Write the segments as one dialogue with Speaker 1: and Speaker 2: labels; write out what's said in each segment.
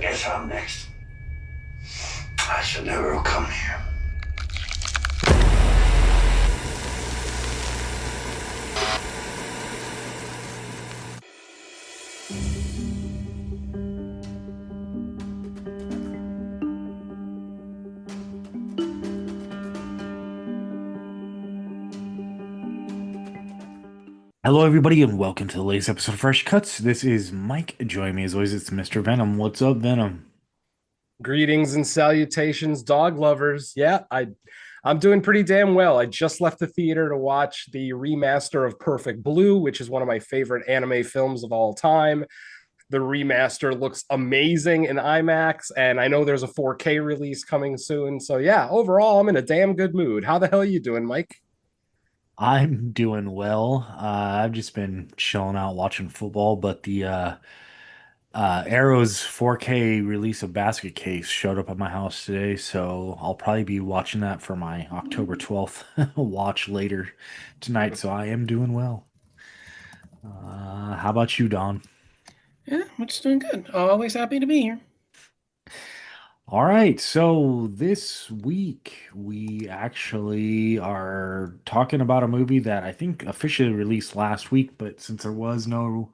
Speaker 1: guess I'm next. I should never have come here.
Speaker 2: Hello, everybody, and welcome to the latest episode of Fresh Cuts. This is Mike. Joining me as always, it's Mr. Venom. What's up, Venom?
Speaker 3: Greetings and salutations, dog lovers. I'm doing pretty damn well. I just left the theater to watch the remaster of Perfect Blue, which is one of my favorite anime films of all time. The remaster looks amazing in IMAX, and I know there's a 4K release coming soon. So yeah, overall, I'm in a damn good mood. How the hell are you doing, Mike?
Speaker 2: I'm doing well. I've just been chilling out watching football, but the Arrow's 4K release of Basket Case showed up at my house today, so I'll probably be watching that for my October 12th watch later tonight. So I am doing well. How about you, Don?
Speaker 4: Yeah, I'm just doing good. Always happy to be here.
Speaker 2: All right, so this week we actually are talking about a movie that I think officially released last week, but since there was no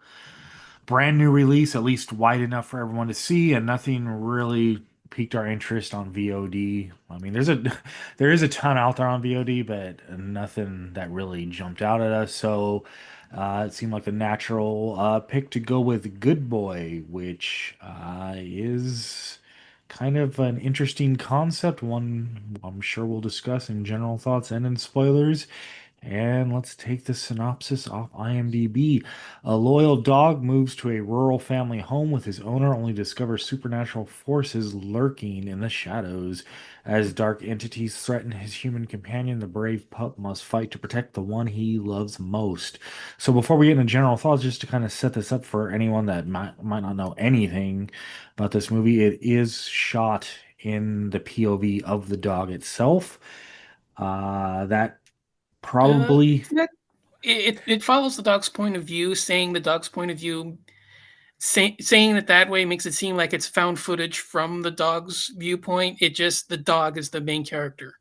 Speaker 2: brand new release, at least wide enough for everyone to see, and nothing really piqued our interest on VOD. I mean, there is a ton out there on VOD, but nothing that really jumped out at us. So it seemed like the natural pick to go with Good Boy, which is kind of an interesting concept, one I'm sure we'll discuss in general thoughts and in spoilers. And let's take the synopsis off IMDb. A loyal dog moves to a rural family home with his owner, only to discover supernatural forces lurking in the shadows. As dark entities threaten his human companion, the brave pup must fight to protect the one he loves most. So before we get into general thoughts, just to kind of set this up for anyone that might not know anything about this movie, it is shot in the POV of the dog itself. That probably
Speaker 4: That it follows the dog's point of view, saying the dog's point of view, saying it that way makes it seem like it's found footage from the dog's viewpoint. It just the dog is the main character.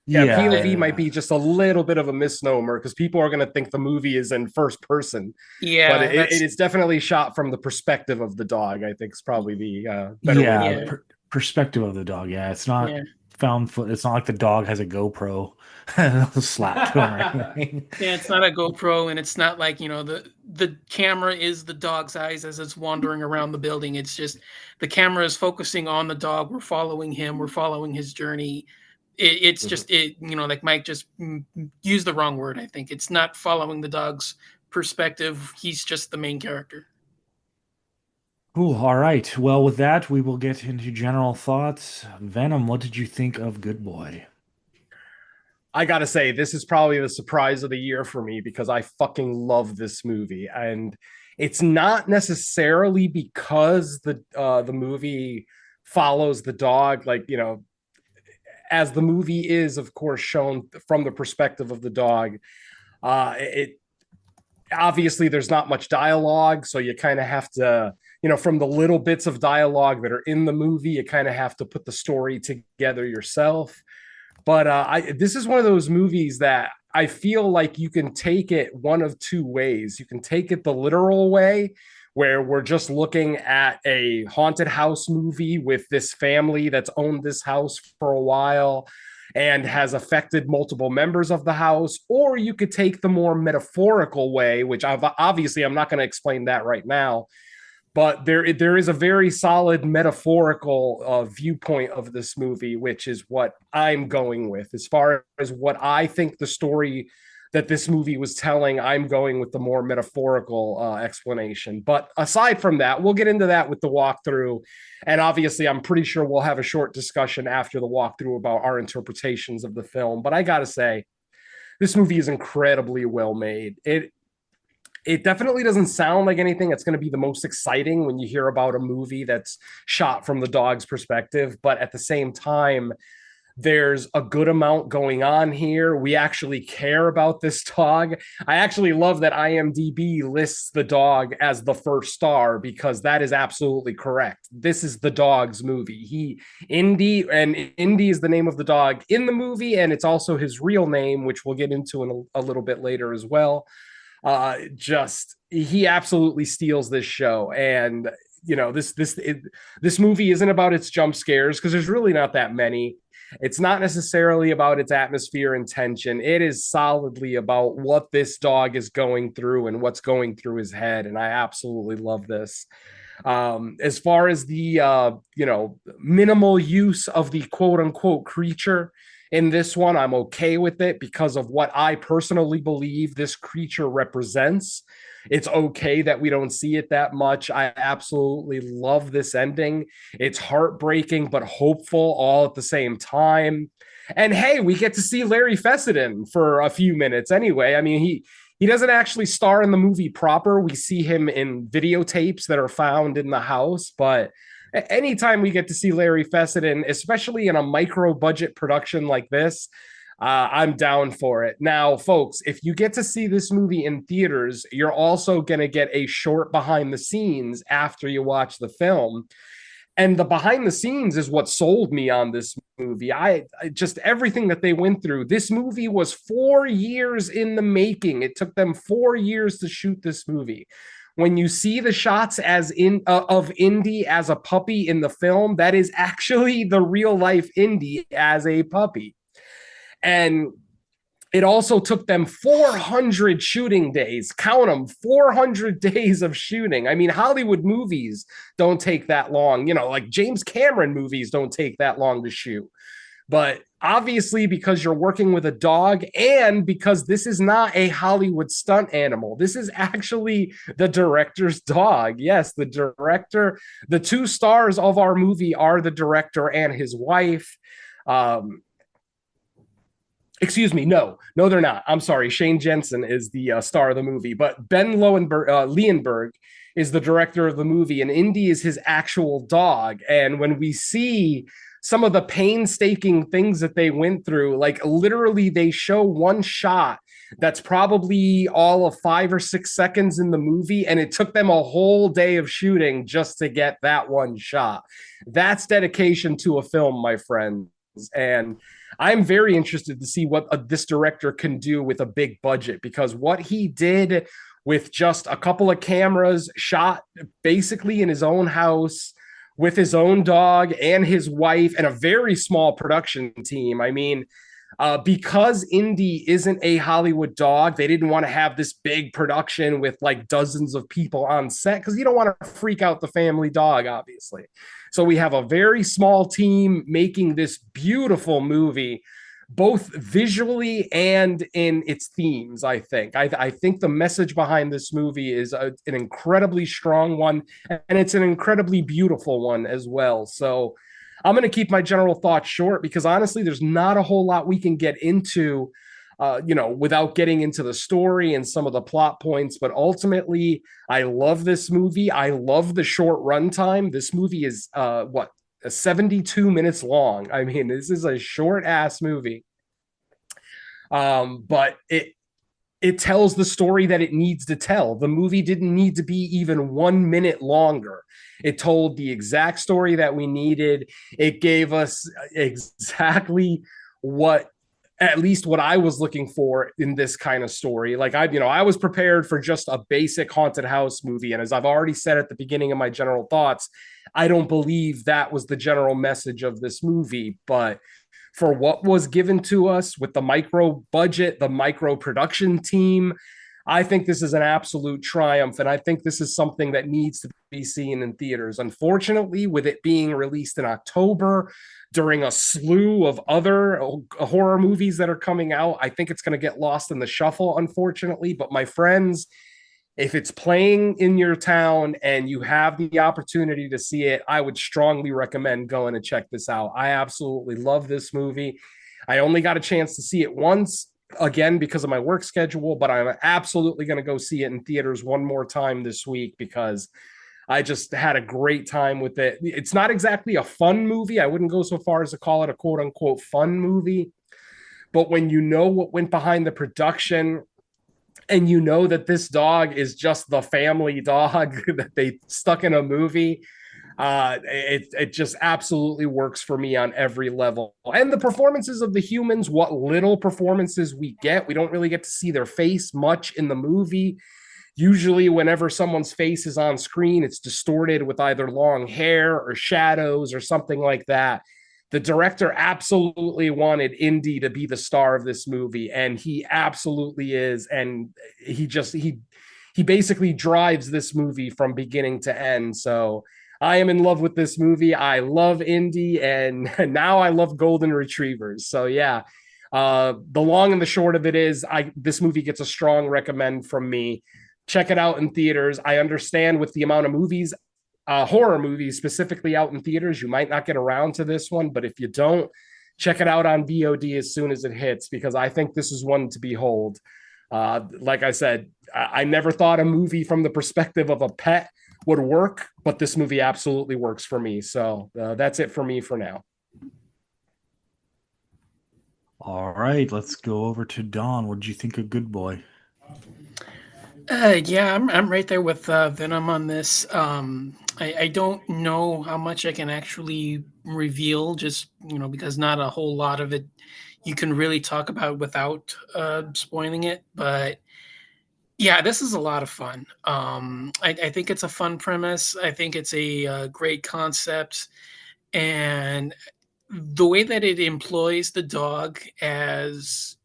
Speaker 3: Yeah,
Speaker 2: Yeah,
Speaker 3: POV might
Speaker 2: yeah.
Speaker 3: be just a little bit of a misnomer because people are going to think the movie is in first person, but
Speaker 4: Yeah,
Speaker 3: it
Speaker 4: that's
Speaker 3: is definitely shot from the perspective of the dog. I think is probably the better way to
Speaker 2: Yeah,
Speaker 3: put
Speaker 4: yeah,
Speaker 3: it.
Speaker 2: perspective of the dog. Yeah, it's not
Speaker 4: yeah,
Speaker 2: found foot. It's not like the dog has a GoPro slapped to him or anything.
Speaker 4: yeah. It's not a GoPro, and it's not like the camera is the dog's eyes as it's wandering around the building. It's just the camera is focusing on the dog. We're following him. We're following his journey. It's
Speaker 3: Mhm.
Speaker 4: just like Mike just used the wrong word. I think it's not following the dog's perspective. He's just the main character.
Speaker 2: Cool. All right. Well, with that, we will get into general thoughts. Venom, what did you think of Good Boy?
Speaker 3: I gotta say, this is probably the surprise of the year for me because I fucking love this movie, and it's not necessarily because the movie follows the dog, like as the movie is, of course, shown from the perspective of the dog. It obviously there's not much dialogue, so you kind of have to, from the little bits of dialogue that are in the movie, you kind of have to put the story together yourself. But this is one of those movies that I feel like you can take it one of two ways. You can take it the literal way, where we're just looking at a haunted house movie with this family that's owned this house for a while and has affected multiple members of the house, or you could take the more metaphorical way, which obviously I'm not going to explain that right now, but there is a very solid metaphorical viewpoint of this movie, which is what I'm going with as far as what I think the story that this movie was telling. I'm going with the more metaphorical explanation. But aside from that, we'll get into that with the walkthrough, and obviously, I'm pretty sure we'll have a short discussion after the walkthrough about our interpretations of the film. But I gotta say, this movie is incredibly well made. It definitely doesn't sound like anything that's going to be the most exciting when you hear about a movie that's shot from the dog's perspective. But at the same time, There's a good amount going on here. We actually care about this dog. I actually love that IMDb lists the dog as the first star, because that is absolutely correct. This is the dog's movie. Indy is the name of the dog in the movie, and it's also his real name, which we'll get into in a little bit later as well. He absolutely steals this show. And this movie isn't about its jump scares, because there's really not that many. It's not necessarily about its atmosphere and tension. It is solidly about what this dog is going through and what's going through his head. And I absolutely love this. As far as the minimal use of the quote unquote creature in this one, I'm okay with it because of what I personally believe this creature represents. It's okay that we don't see it that much. I absolutely love this ending. It's heartbreaking, but hopeful all at the same time. And hey, we get to see Larry Fessenden for a few minutes anyway. I mean, he doesn't actually star in the movie proper. We see him in videotapes that are found in the house, but anytime we get to see Larry Fessenden, especially in a micro budget production like this, I'm down for it. Now, folks, if you get to see this movie in theaters, you're also going to get a short behind the scenes after you watch the film. And the behind the scenes is what sold me on this movie. I just everything that they went through. This movie was 4 years in the making. It took them 4 years to shoot this movie. When you see the shots of Indy as a puppy in the film, that is actually the real life Indy as a puppy. And it also took them 400 shooting days. Count them, 400 days of shooting. I mean, Hollywood movies don't take that long. Like James Cameron movies don't take that long to shoot. But obviously, because you're working with a dog, and because this is not a Hollywood stunt animal, this is actually the director's dog. Yes, the director. The two stars of our movie are the director and his wife. Excuse me. No, they're not. I'm sorry. Shane Jensen is the star of the movie, but Ben Leonberg is the director of the movie, and Indy is his actual dog. And when we see some of the painstaking things that they went through, like literally they show one shot that's probably all of 5 or 6 seconds in the movie, and it took them a whole day of shooting just to get that one shot. That's dedication to a film, my friends. And I'm very interested to see what this director can do with a big budget, because what he did with just a couple of cameras shot basically in his own house with his own dog and his wife and a very small production team. I mean, because Indy isn't a Hollywood dog, they didn't want to have this big production with like dozens of people on set, because you don't want to freak out the family dog, obviously. So we have a very small team making this beautiful movie, both visually and in its themes. I think the message behind this movie is an incredibly strong one, and it's an incredibly beautiful one as well. So I'm going to keep my general thoughts short, because honestly, there's not a whole lot we can get into, without getting into the story and some of the plot points. But ultimately, I love this movie. I love the short runtime. This movie is 72 minutes long. I mean, this is a short ass movie. But it tells the story that it needs to tell. The movie didn't need to be even 1 minute longer. It told the exact story that we needed. It gave us exactly at least what I was looking for in this kind of story. Like I was prepared for just a basic haunted house movie. And as I've already said at the beginning of my general thoughts, I don't believe that was the general message of this movie. But for what was given to us with the micro budget, the micro production team, I think this is an absolute triumph. And I think this is something that needs to be seen in theaters. Unfortunately, with it being released in October during a slew of other horror movies that are coming out, I think it's going to get lost in the shuffle, unfortunately. But my friends, if it's playing in your town and you have the opportunity to see it, I would strongly recommend going and check this out. I absolutely love this movie. I only got a chance to see it once, again, because of my work schedule, but I'm absolutely going to go see it in theaters one more time this week, because I just had a great time with it. It's not exactly a fun movie. I wouldn't go so far as to call it a quote unquote fun movie. But when you know what went behind the production, and you know that this dog is just the family dog that they stuck in a movie, it just absolutely works for me on every level. And the performances of the humans, what little performances we don't really get to see their face much in the movie. Usually whenever someone's face is on screen, it's distorted with either long hair or shadows or something like that. The director absolutely wanted Indy to be the star of this movie, and he absolutely is. And he basically drives this movie from beginning to end. So I am in love with this movie. I love Indy, and now I love golden retrievers. So yeah, the long and the short of it is, this movie gets a strong recommend from me. Check it out in theaters. I understand with the amount of movies, horror movies specifically out in theaters, you might not get around to this one, but if you don't, check it out on VOD as soon as it hits, because I think this is one to behold. Like I said, I never thought a movie from the perspective of a pet would work, but this movie absolutely works for me. So that's it for me for now.
Speaker 2: All right, let's go over to Dawn. What did you think of Good Boy?
Speaker 4: Yeah, I'm right there with Venom on this. I don't know how much I can actually reveal, just because not a whole lot of it you can really talk about without spoiling it. But yeah, this is a lot of fun. I think it's a fun premise. I think it's a great concept, and the way that it employs the dog as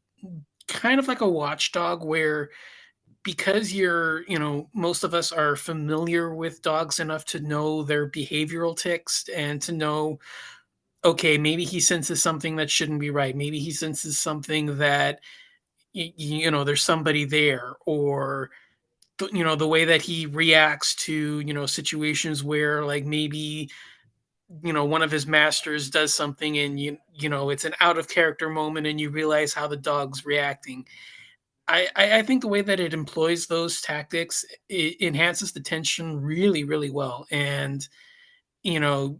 Speaker 4: kind of like a watchdog, where because most of us are familiar with dogs enough to know their behavioral tics and to know, okay, maybe he senses something that shouldn't be right. Maybe he senses something that, there's somebody there, or, the way that he reacts to, situations where like maybe, one of his masters does something and it's an out of character moment and you realize how the dog's reacting. I think the way that it employs those tactics, it enhances the tension really, really well. And, you know,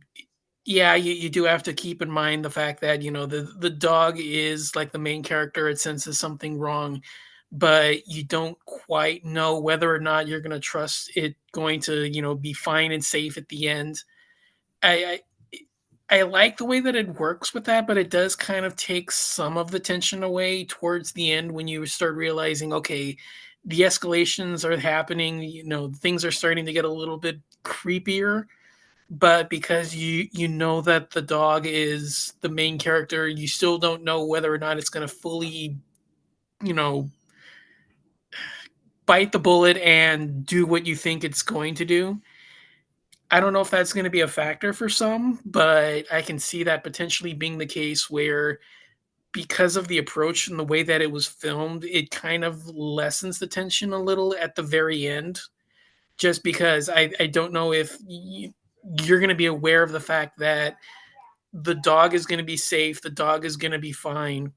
Speaker 4: yeah, you do have to keep in mind the fact that, the dog is like the main character. It senses something wrong, but you don't quite know whether or not you're going to trust it going to, be fine and safe at the end. I, I like the way that it works with that, but it does kind of take some of the tension away towards the end when you start realizing, okay, the escalations are happening, things are starting to get a little bit creepier, but because you know that the dog is the main character, you still don't know whether or not it's going to fully, you know, bite the bullet and do what you think it's going to do. I don't know if that's going to be a factor for some, but I can see that potentially being the case where because of the approach and the way that it was filmed, it kind of lessens the tension a little at the very end. Just because I don't know if you're going to be aware of the fact that the dog is going to be safe, the dog is going to be fine,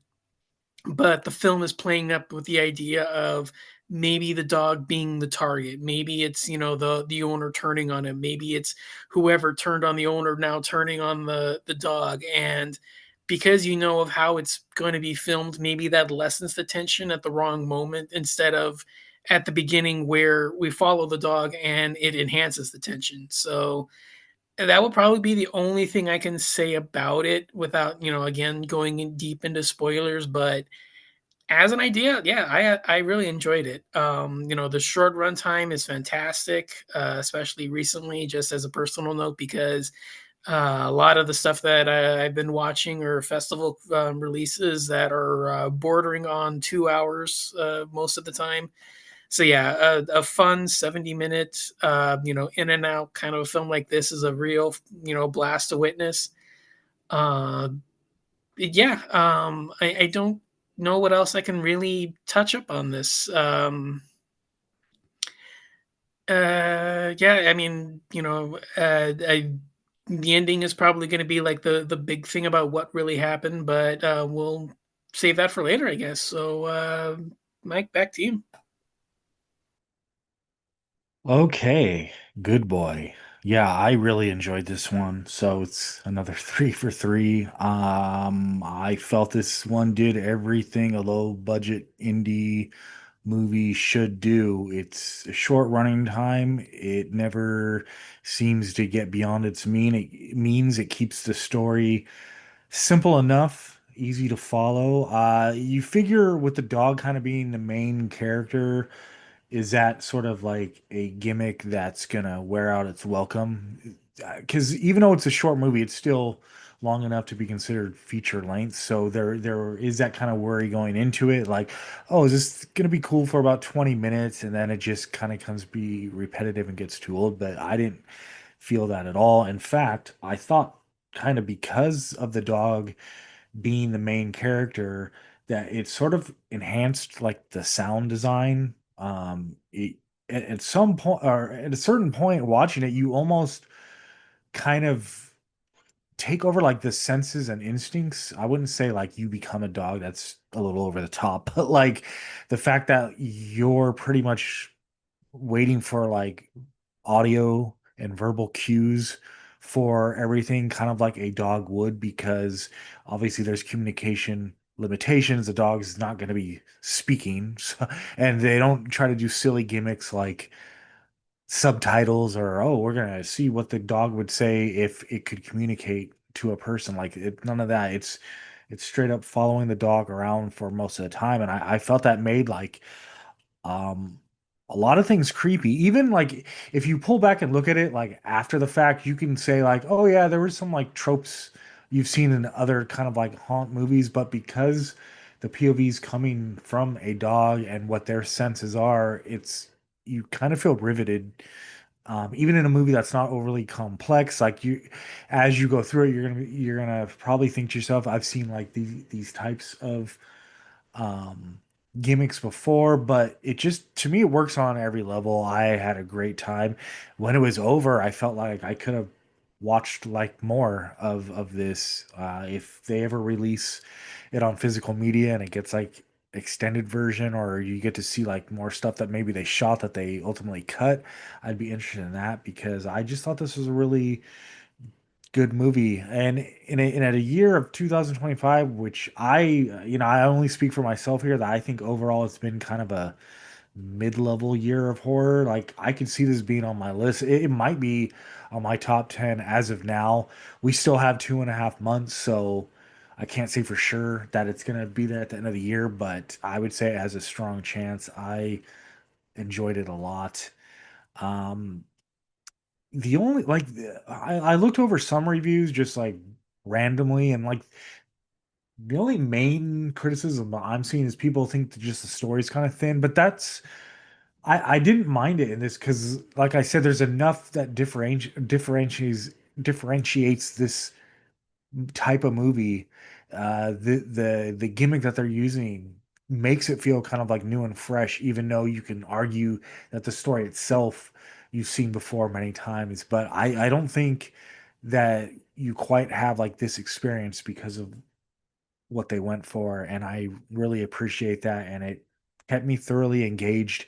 Speaker 4: but the film is playing up with the idea of maybe the dog being the target. Maybe it's, the owner turning on him. Maybe it's whoever turned on the owner now turning on the dog. And because you know of how it's going to be filmed, maybe that lessens the tension at the wrong moment instead of at the beginning where we follow the dog and it enhances the tension. So that would probably be the only thing I can say about it without, again, going in deep into spoilers. But as an idea, yeah, I really enjoyed it. The short runtime is fantastic, especially recently, just as a personal note, because a lot of the stuff that I've been watching are festival releases that are bordering on 2 hours most of the time. So yeah, a fun 70-minute, in and out kind of a film like this is a real, blast to witness. Uh, yeah, I don't know what else I can really touch up on this. Yeah, I mean, the ending is probably going to be like the big thing about what really happened, but we'll save that for later, I guess. So, Mike, back to you.
Speaker 2: Okay. Good boy. Yeah, I really enjoyed this one. So it's another 3 for 3. I felt this one did everything a low budget indie movie should do. It's a short running time. It never seems to get beyond its means. It keeps the story simple enough, easy to follow. You figure with the dog kind of being the main character, is that sort of like a gimmick that's gonna wear out its welcome? Because even though it's a short movie, it's still long enough to be considered feature length. So there is that kind of worry going into it, like, oh, is this gonna be cool for about 20 minutes, and then it just kind of comes be repetitive and gets too old. But I didn't feel that at all. In fact, I thought kind of because of the dog being the main character that it sort of enhanced like the sound design. At some point or at a certain point watching it, you almost kind of take over like the senses and instincts. I wouldn't say like you become a dog, that's a little over the top, but like the fact that you're pretty much waiting for like audio and verbal cues for everything, kind of like a dog would, because obviously there's communication limitations. The dog is not going to be speaking, so, and they don't try to do silly gimmicks like subtitles or, oh, we're going to see what the dog would say if it could communicate to a person. Like none of that. It's straight up following the dog around for most of the time, and I felt that made like um, a lot of things creepy. Even like if you pull back and look at it like after the fact, you can say like, oh yeah, there were some like tropes you've seen in other kind of like haunt movies, but because the POV's coming from a dog and what their senses are, it's you kind of feel riveted. Even in a movie that's not overly complex, like you, as you go through it, you're gonna probably think to yourself, I've seen like these types of um gimmicks before, but it just to me it works on every level. I had a great time. When it was over, I felt like I could have watched like more of this. If they ever release it on physical media and it gets like extended version, or you get to see like more stuff that maybe they shot that they ultimately cut, I'd be interested in that, because I just thought this was a really good movie. And in a year of 2025, which I only speak for myself here, that I think overall it's been kind of a mid-level year of horror. Like I could see this being on my list. It might be on my top 10 as of now. We still have 2.5 months, so I can't say for sure that it's gonna be there at the end of the year, but I would say it has a strong chance. I enjoyed it a lot. Um, the only like I looked over some reviews just like randomly, and like the only main criticism I'm seeing is people think that just the story's kind of thin, but that's I didn't mind it in this because like I said, there's enough that differentiates this type of movie. The gimmick that they're using makes it feel kind of like new and fresh, even though you can argue that the story itself you've seen before many times. But I don't think that you quite have like this experience because of what they went for, and I really appreciate that, and it kept me thoroughly engaged.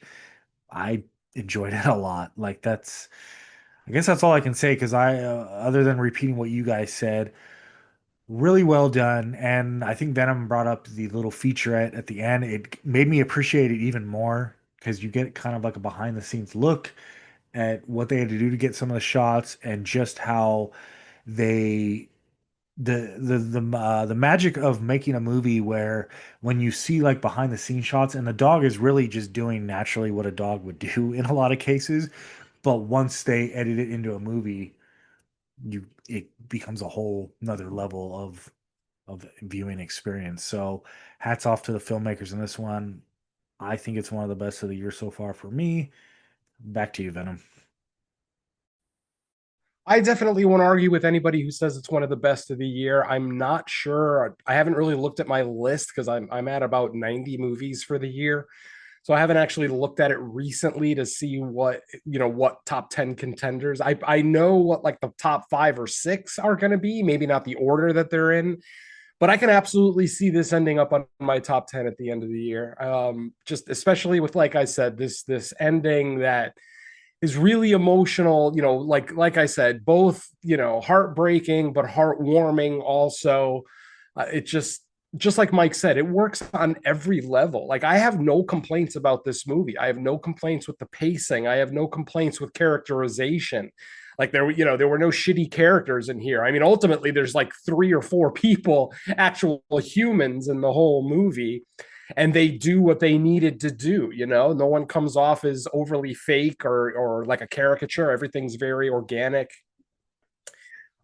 Speaker 2: I enjoyed it a lot. Like that's I guess that's all I can say, because other than repeating what you guys said, really well done. And I think Venom brought up the little featurette at the end. It made me appreciate it even more because you get kind of like a behind the scenes look at what they had to do to get some of the shots, and just how they the magic of making a movie where when you see like behind the scenes shots and the dog is really just doing naturally what a dog would do in a lot of cases, but once they edit it into a movie, you it becomes a whole another level of viewing experience. So hats off to the filmmakers in this one. I think it's one of the best of the year so far for me. Back to you, Venom.
Speaker 3: I definitely won't argue with anybody who says it's one of the best of the year. I'm not sure. I haven't really looked at my list because I'm at about 90 movies for the year. So I haven't actually looked at it recently to see what top 10 contenders. I know what like the top 5 or 6 are going to be, maybe not the order that they're in, but I can absolutely see this ending up on my top 10 at the end of the year. Just especially with, like I said, this ending that is really emotional, you know, like I said, both, you know, heartbreaking but heartwarming also. It just like Mike said, it works on every level. Like, I have no complaints about this movie. I have no complaints with the pacing. I have no complaints with characterization. Like, there were no shitty characters in here. I mean, ultimately there's like 3 or 4 people, actual humans in the whole movie, and they do what they needed to do. You know, no one comes off as overly fake or like a caricature. Everything's very organic.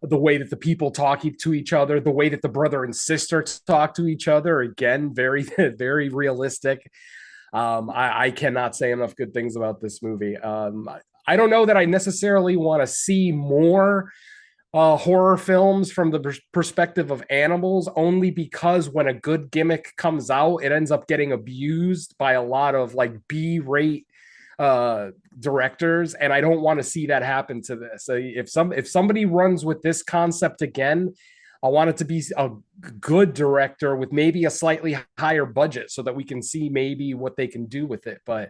Speaker 3: The way that the people talk to each other, the way that the brother and sister talk to each other, again, very very realistic. I cannot say enough good things about this movie. I don't know that I necessarily want to see more horror films from the perspective of animals, only because when a good gimmick comes out, it ends up getting abused by a lot of like B-rate directors, and I don't want to see that happen to this. If somebody runs with this concept again, I want it to be a good director with maybe a slightly higher budget so that we can see maybe what they can do with it. But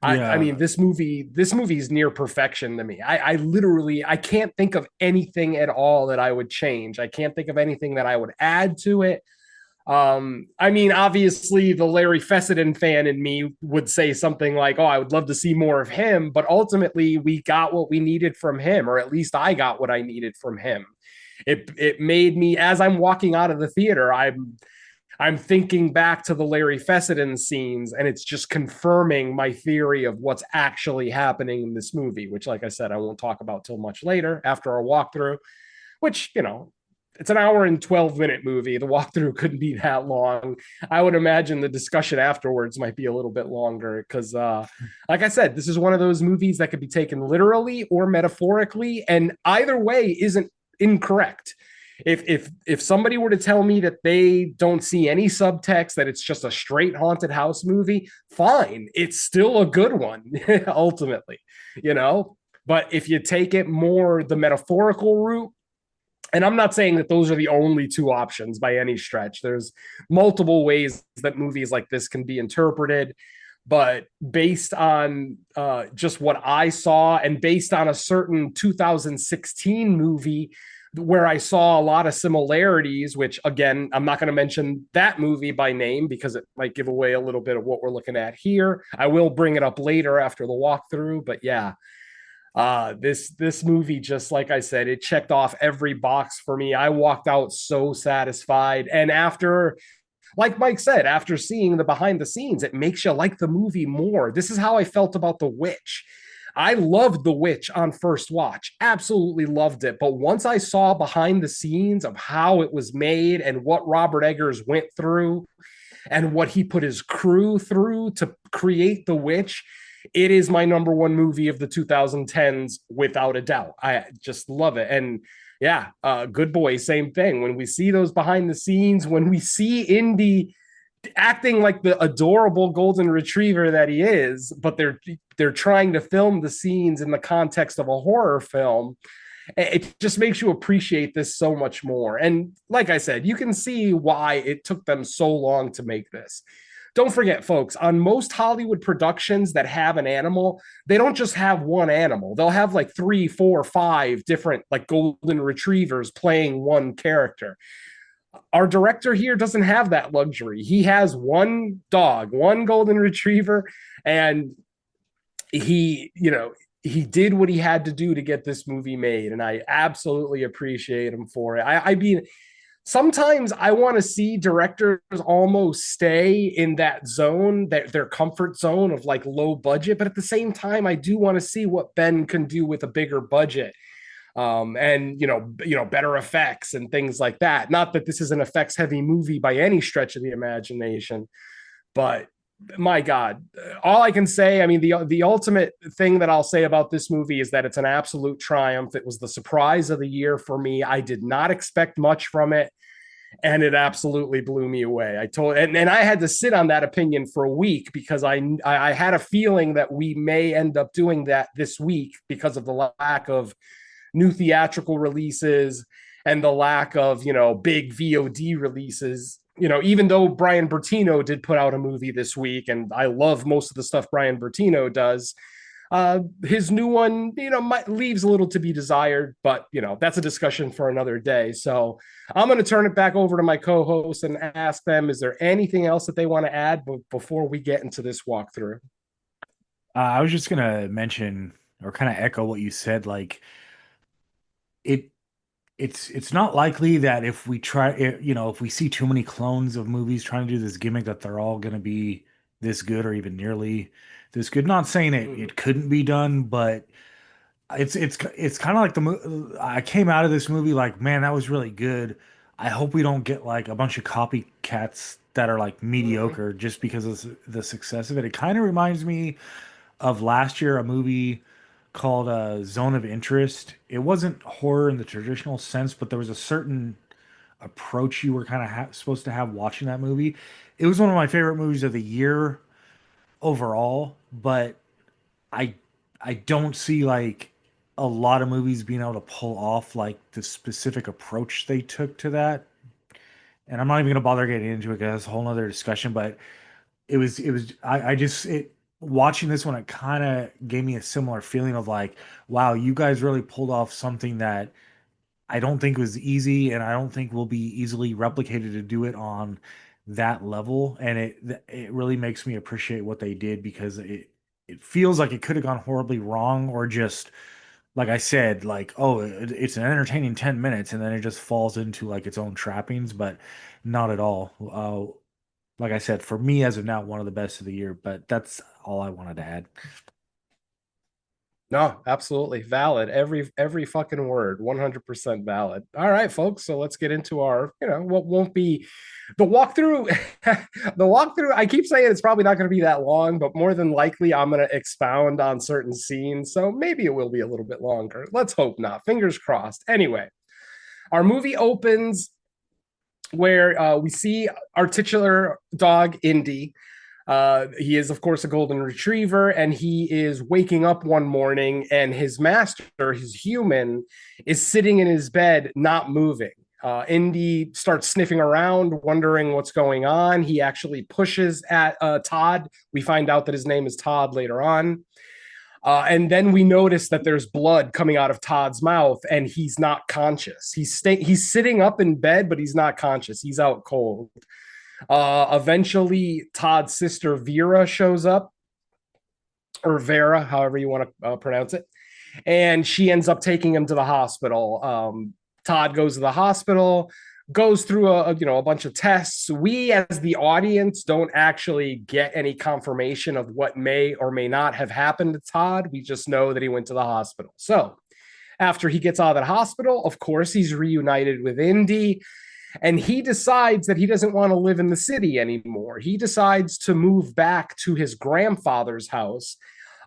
Speaker 3: I mean, this movie is near perfection to me. I literally, I can't think of anything at all that I would change. I can't think of anything that I would add to it. I mean, obviously the Larry Fessenden fan in me would say something like, oh, I would love to see more of him, but ultimately we got what we needed from him, or at least I got what I needed from him. It made me, as I'm walking out of the theater, I'm thinking back to the Larry Fessenden scenes, and it's just confirming my theory of what's actually happening in this movie, which, like I said, I won't talk about till much later after our walkthrough, which, you know, it's an hour and 12-minute movie. The walkthrough couldn't be that long. I would imagine the discussion afterwards might be a little bit longer because, like I said, this is one of those movies that could be taken literally or metaphorically, and either way isn't incorrect. If somebody were to tell me that they don't see any subtext, that it's just a straight haunted house movie, fine. It's still a good one, ultimately, you know? But if you take it more the metaphorical route, and I'm not saying that those are the only 2 options by any stretch. There's multiple ways that movies like this can be interpreted. But based on just what I saw, and based on a certain 2016 movie where I saw a lot of similarities, which, again, I'm not going to mention that movie by name because it might give away a little bit of what we're looking at here. I will bring it up later after the walkthrough, but yeah. This movie, just like I said, it checked off every box for me. I walked out so satisfied. And after, like Mike said, after seeing the behind the scenes, it makes you like the movie more. This is how I felt about The Witch. I loved The Witch on first watch, absolutely loved it. But once I saw behind the scenes of how it was made and what Robert Eggers went through and what he put his crew through to create The Witch, it is my number 1 movie of the 2010s without a doubt. I just love it. And yeah, Good Boy, same thing. When we see those behind the scenes, when we see Indy acting like the adorable golden retriever that he is, but they're trying to film the scenes in the context of a horror film, it just makes you appreciate this so much more. And like I said, you can see why it took them so long to make this. Don't forget, folks, on most Hollywood productions that have an animal, they don't just have one animal. They'll have like 3, 4, 5 different like golden retrievers playing one character. Our director here doesn't have that luxury. He has one dog, one golden retriever, and he did what he had to do to get this movie made, and I absolutely appreciate him for it. I mean, sometimes I want to see directors almost stay in that zone, their comfort zone of like low budget, but at the same time, I do want to see what Ben can do with a bigger budget. And better effects and things like that. Not that this is an effects heavy movie by any stretch of the imagination, but my God, all I can say, I mean, the ultimate thing that I'll say about this movie is that it's an absolute triumph. It was the surprise of the year for me. I did not expect much from it, and it absolutely blew me away. And I had to sit on that opinion for a week because I had a feeling that we may end up doing that this week because of the lack of new theatrical releases and the lack of, big VOD releases. Even though Brian Bertino did put out a movie this week, and I love most of the stuff Brian Bertino does, His new one, leaves a little to be desired, but that's a discussion for another day. So I'm going to turn it back over to my co-host and ask them, is there anything else that they want to add before we get into this walkthrough?
Speaker 2: I was just gonna mention or kind of echo what you said. Like it, it's not likely that if we try, if we see too many clones of movies trying to do this gimmick, that they're all gonna be this good or even nearly this good. Not saying it couldn't be done, but it's kind of like I came out of this movie like, man, that was really good. I hope we don't get like a bunch of copycats that are like mediocre just because of the success of it. It kind of reminds me of last year, a movie called Zone of Interest. It wasn't horror in the traditional sense, but there was a certain approach you were kind of supposed to have watching that movie. It was one of my favorite movies of the year overall, but I I don't see like a lot of movies being able to pull off like the specific approach they took to that. And I'm not even gonna bother getting into it because that's a whole nother discussion, but I just it watching this one, it kind of gave me a similar feeling of like, wow, you guys really pulled off something that I don't think was easy, and I don't think will be easily replicated to do it on that level. And it really makes me appreciate what they did because it feels like it could have gone horribly wrong, or just like I said, like, oh, it's an entertaining 10 minutes, and then it just falls into like its own trappings, but not at all. Like I said, for me as of now, one of the best of the year, but that's all I wanted to add.
Speaker 3: No, absolutely valid. Every fucking word, 100% valid. All right, folks. So let's get into our, what won't be the walkthrough. The walkthrough. I keep saying it's probably not going to be that long, but more than likely, I'm going to expound on certain scenes. So maybe it will be a little bit longer. Let's hope not. Fingers crossed. Anyway, our movie opens where we see our titular dog, Indy. He is, of course, a golden retriever, and he is waking up one morning, and his master, his human, is sitting in his bed, not moving. Indy starts sniffing around, wondering what's going on. He actually pushes at Todd. We find out that his name is Todd later on. And then we notice that there's blood coming out of Todd's mouth, and he's not conscious. He's sitting up in bed, but he's not conscious. He's out cold. Eventually, Todd's sister Vera shows up, or Vera, however you want to pronounce it, and she ends up taking him to the hospital. Todd goes to the hospital, goes through a bunch of tests. We, as the audience, don't actually get any confirmation of what may or may not have happened to Todd. We just know that he went to the hospital. So after he gets out of the hospital, of course, he's reunited with Indy. And he decides that he doesn't want to live in the city anymore. He decides to move back to his grandfather's house.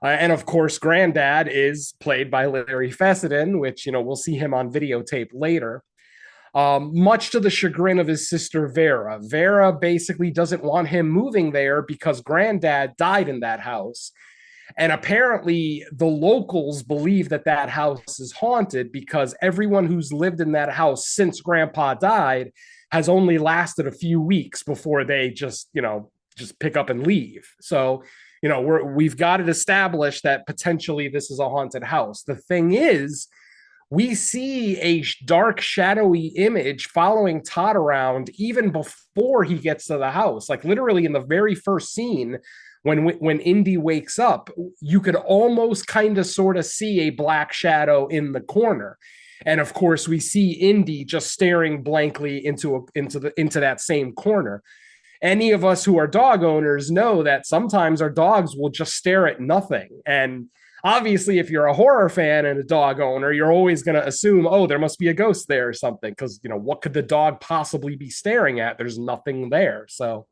Speaker 3: And of course, Granddad is played by Larry Fessenden, which, we'll see him on videotape later. Much to the chagrin of his sister Vera. Vera basically doesn't want him moving there because Granddad died in that house. And apparently the locals believe that that house is haunted because everyone who's lived in that house since Grandpa died has only lasted a few weeks before they just pick up and leave. So, we've got it established that potentially this is a haunted house. The thing is, we see a dark, shadowy image following Todd around even before he gets to the house. Like literally in the very first scene, when Indy wakes up, you could almost kind of sort of see a black shadow in the corner. And of course, we see Indy just staring blankly into that same corner. Any of us who are dog owners know that sometimes our dogs will just stare at nothing. And obviously, if you're a horror fan and a dog owner, you're always going to assume, oh, there must be a ghost there or something. Because, what could the dog possibly be staring at? There's nothing there. So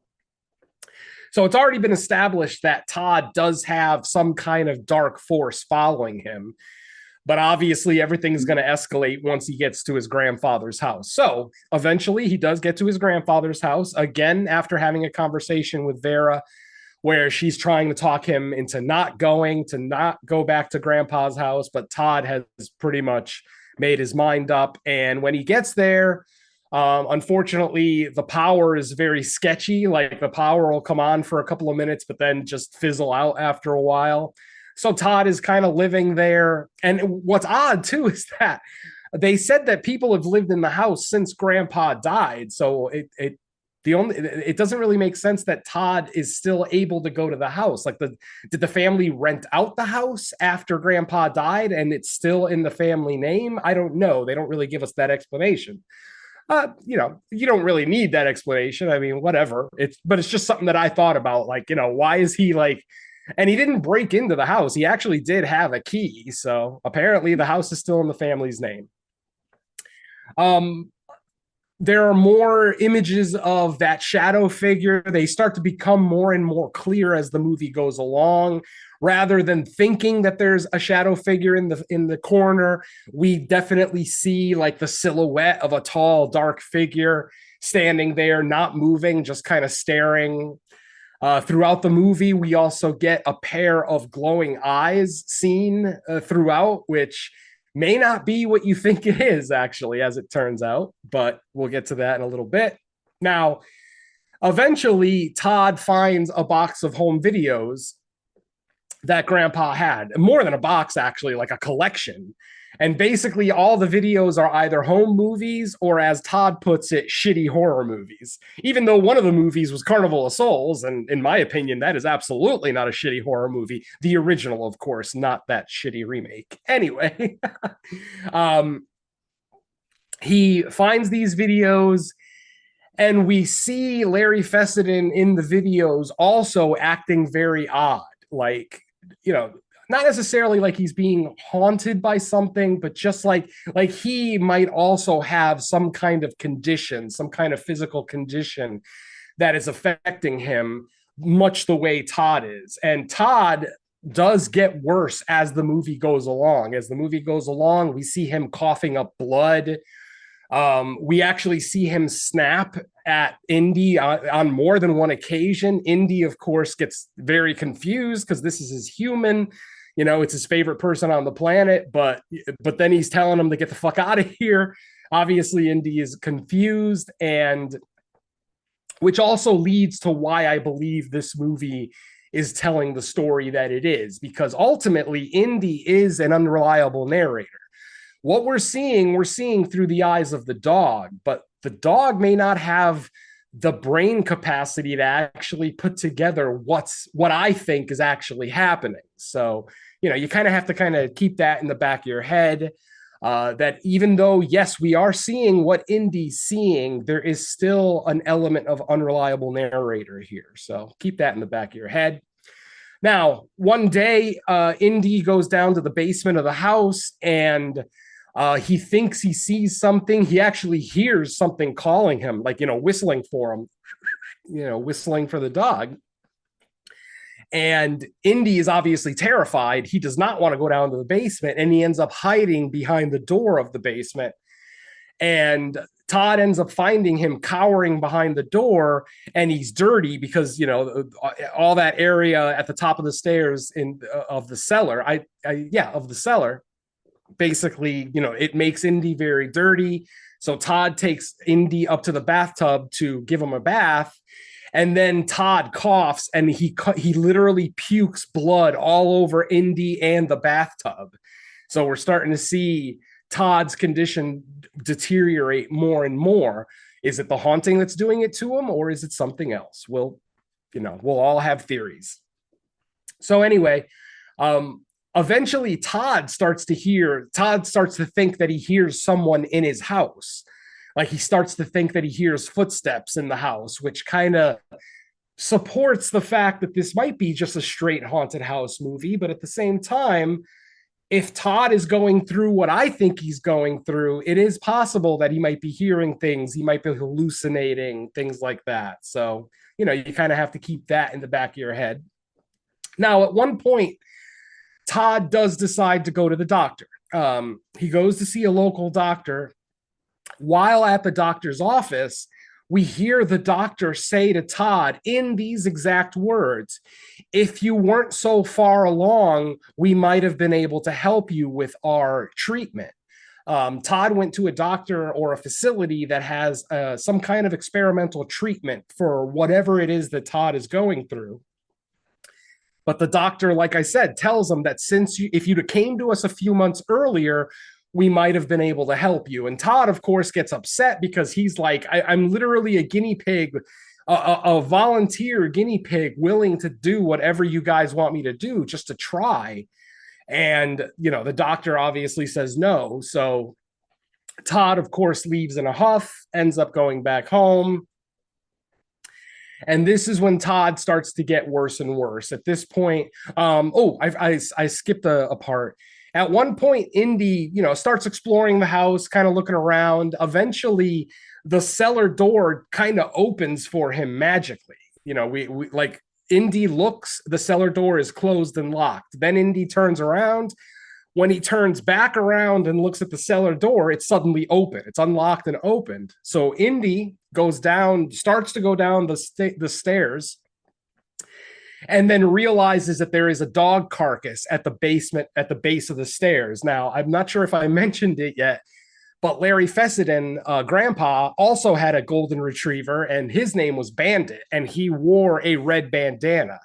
Speaker 3: it's already been established that Todd does have some kind of dark force following him. But obviously, everything's going to escalate once he gets to his grandfather's house. So eventually, he does get to his grandfather's house, again, after having a conversation with Vera, where she's trying to talk him into not go back to Grandpa's house. But Todd has pretty much made his mind up. And when he gets there, unfortunately, the power is very sketchy. Like the power will come on for a couple of minutes, but then just fizzle out after a while. So Todd is kind of living there. And what's odd too is that they said that people have lived in the house since Grandpa died. So it doesn't really make sense that Todd is still able to go to the house. Like, did the family rent out the house after Grandpa died and it's still in the family name? I don't know. They don't really give us that explanation. You know, you don't really need that explanation. I mean, whatever. But it's just something that I thought about. Like, you know, why is he like? And he didn't break into the house. He actually did have a key. So apparently the house is still in the family's name. There are more images of that shadow figure. They start to become more and more clear as the movie goes along. Rather than thinking that there's a shadow figure in the corner, we definitely see like the silhouette of a tall, dark figure standing there, not moving, just kind of staring. Throughout the movie, we also get a pair of glowing eyes seen throughout, which may not be what you think it is, actually, as it turns out, but we'll get to that in a little bit. Now, eventually, Todd finds a box of home videos that Grandpa had, more than a box, actually, like a collection. And basically, all the videos are either home movies or, as Todd puts it, shitty horror movies. Even though one of the movies was Carnival of Souls, and in my opinion, that is absolutely not a shitty horror movie. The original, of course, not that shitty remake. Anyway, he finds these videos, and we see Larry Fessenden in the videos also acting very odd. Like, you know, not necessarily like he's being haunted by something, but just like he might also have some kind of condition, some kind of physical condition that is affecting him, much the way Todd is. And Todd does get worse as the movie goes along. As the movie goes along, we see him coughing up blood. We actually see him snap at Indy on more than one occasion. Indy, of course, gets very confused because this is his human. You know, it's his favorite person on the planet, but then he's telling him to get the fuck out of here. Obviously, Indy is confused, and which also leads to why I believe this movie is telling the story that it is, because ultimately Indy is an unreliable narrator. What we're seeing through the eyes of the dog, but the dog may not have the brain capacity to actually put together what I think is actually happening. So, you know, you kind of have to kind of keep that in the back of your head, that even though, yes, we are seeing what Indy's seeing, there is still an element of unreliable narrator here. So keep that in the back of your head. Now, one day, Indy goes down to the basement of the house, and he thinks he sees something. He actually hears something calling him, like, you know, whistling for him, you know, whistling for the dog. And Indy is obviously terrified. He does not want to go down to the basement, and he ends up hiding behind the door of the basement. And Todd ends up finding him cowering behind the door, and he's dirty because, you know, all that area at the top of the stairs of the cellar, of the cellar, basically, you know, it makes Indy very dirty. So Todd takes Indy up to the bathtub to give him a bath. And then Todd coughs, and he literally pukes blood all over Indy and the bathtub. So we're starting to see Todd's condition deteriorate more and more. Is it the haunting that's doing it to him, or is it something else? We'll all have theories. So anyway, eventually Todd starts to think that he hears someone in his house. Like, he starts to think that he hears footsteps in the house, which kind of supports the fact that this might be just a straight haunted house movie. But at the same time, if Todd is going through what I think he's going through, it is possible that he might be hearing things. He might be hallucinating, things like that. So, you know, you kind of have to keep that in the back of your head. Now, at one point, Todd does decide to go to the doctor. He goes to see a local doctor. While at the doctor's office, we hear the doctor say to Todd in these exact words, "If you weren't so far along, we might have been able to help you with our treatment." Todd went to a doctor or a facility that has some kind of experimental treatment for whatever it is that Todd is going through. But the doctor, like I said, tells him that if you'd have came to us a few months earlier, we might have been able to help you. And Todd, of course, gets upset because he's like, I'm literally a guinea pig, a volunteer guinea pig willing to do whatever you guys want me to do just to try. And, the doctor obviously says no. So Todd, of course, leaves in a huff, ends up going back home. And this is when Todd starts to get worse and worse. At this point, I skipped a part. At one point, Indy, starts exploring the house, kind of looking around. Eventually, the cellar door kind of opens for him magically. We like Indy looks, the cellar door is closed and locked. Then Indy turns around. When he turns back around and looks at the cellar door, it's suddenly open. It's unlocked and opened. So Indy starts to go down the stairs, and then realizes that there is a dog carcass at the base of the stairs. Now, I'm not sure if I mentioned it yet, but Larry Fessenden, Grandpa, also had a golden retriever, and his name was Bandit, and he wore a red bandana.